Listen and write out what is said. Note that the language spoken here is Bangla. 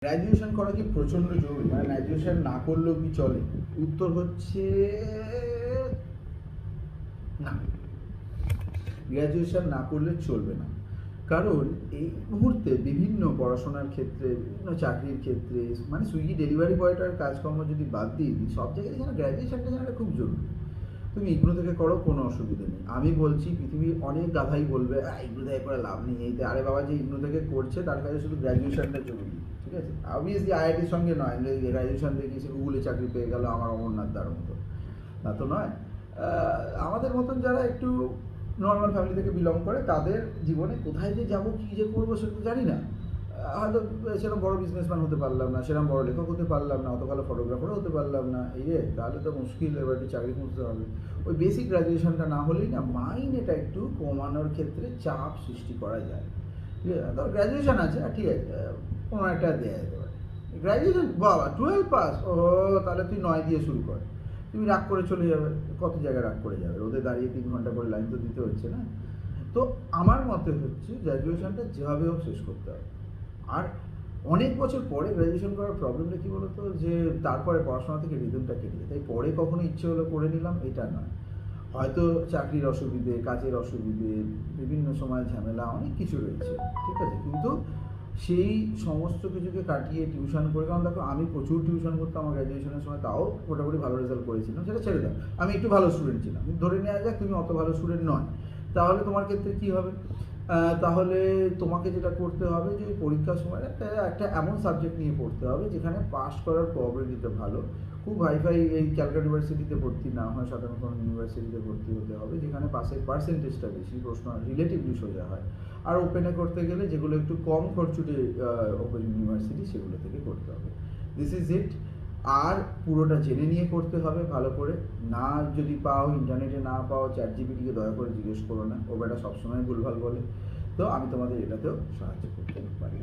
গ্র্যাজুয়েশন করা কি প্রচণ্ড জরুরি? মানে গ্র্যাজুয়েশন না করলেও কি চলে? উত্তর হচ্ছে না। গ্র্যাজুয়েশন না করলে চলবে না। কারণ এই মুহূর্তে বিভিন্ন পড়াশোনার ক্ষেত্রে, বিভিন্ন চাকরির ক্ষেত্রে, মানে সুইগি ডেলিভারি বয়টার কাজকর্ম যদি বাদ দিয়ে দিই, সব জায়গায় যেন গ্র্যাজুয়েশনটা যেন খুব জরুরি। তুমি ইগনো থেকে করো, কোনো অসুবিধা নেই। আমি বলছি, পৃথিবীর অনেক গাধাই বলবে ইগনো থেকে করে লাভ নেই, এইতে আরে বাবা, যে ইগনো থেকে করছে তার কাছে শুধু গ্র্যাজুয়েশনটা জরুরি। ঠিক আছে, অবভিয়াসলি আইআইটির সঙ্গে নয় যে গ্র্যাজুয়েশন দিয়ে সে গুগলে চাকরি পেয়ে গেল আমার অমরনাথ দার মতো, তা তো নয়। আমাদের মতন যারা একটু নর্মাল ফ্যামিলি থেকে বিলং করে, তাদের জীবনে কোথায় যে যাবো, কী যে করবো সেটা তো জানি না। হয়তো সেরকম বড় বিজনেসম্যান হতে পারলাম না, সেরকম বড় লেখক হতে পারলাম না, অত ভালো ফটোগ্রাফারও হতে পারলাম না, এই রে তাহলে তো মুশকিল, এবার একটু চাকরি খুঁজতে হবে। ওই বেসিক গ্র্যাজুয়েশনটা না হলেই না মাইনেটা একটু কমানোর ক্ষেত্রে চাপ সৃষ্টি করা যায়। ঠিক আছে, ধর গ্র্যাজুয়েশন আছে, ঠিক আছে, 15 দেওয়া যেতে পারে। গ্র্যাজুয়েশন বাবা 12 পাস, ও তাহলে তুই 9 দিয়ে শুরু কর। তুমি রাগ করে চলে যাবে, কত জায়গায় রাগ করে যাবে, রোদে দাঁড়িয়ে 3 ঘন্টা করে লাইন তো দিতে হচ্ছে না। তো আমার মতে হচ্ছে গ্র্যাজুয়েশনটা যেভাবে হোক শেষ করতে হবে। আর অনেক বছর পরে গ্র্যাজুয়েশন করার প্রবলেমটা কী বলতো, যে তারপরে পড়াশোনা থেকে রিদমটা কেটে যায়, তাই পরে কখনো ইচ্ছে হলো করে নিলাম, এটা নয়। হয়তো চাকরির অসুবিধে, কাজের অসুবিধে, বিভিন্ন সময় ঝামেলা, অনেক কিছু রয়েছে, ঠিক আছে, কিন্তু সেই সমস্ত কিছুকে কাটিয়ে টিউশন করে, কারণ দেখো আমি প্রচুর টিউশন করতাম আমার গ্র্যাজুয়েশনের সময়, তাও মোটামুটি ভালো রেজাল্ট করেছিলাম, সেটা ছেড়ে দাও, আমি একটু ভালো স্টুডেন্ট ছিলাম, কিন্তু ধরে নেওয়া যাক তুমি অত ভালো স্টুডেন্ট নয়, তাহলে তোমার ক্ষেত্রে কী হবে? তাহলে তোমাকে যেটা করতে হবে যে পরীক্ষার সময় একটা এমন সাবজেক্ট নিয়ে পড়তে হবে যেখানে পাস করার প্রবাবিলিটিটা ভালো। খুব হাইফাই এই ক্যালকাটা ইউনিভার্সিটিতে ভর্তি না হয়, সাধারণ কোনো ইউনিভার্সিটিতে ভর্তি হতে হবে যেখানে পাসের পার্সেন্টেজটা বেশি, প্রশ্ন রিলেটিভলি সোজা হয়। আর ওপেনে করতে গেলে যেগুলো একটু কম খরচুটে ওপেন ইউনিভার্সিটি, সেগুলো থেকে করতে হবে। This is it. আর পুরোটা জেনে নিয়ে করতে হবে ভালো করে। না যদি পাও, ইন্টারনেটে না পাও, চ্যাট জিপিটিকে দয়া করে জিজ্ঞেস করো না, ও বেটা সবসময় ভুলভাল বলে। তো আমি তোমাদের এটাতেও সাহায্য করতে পারি।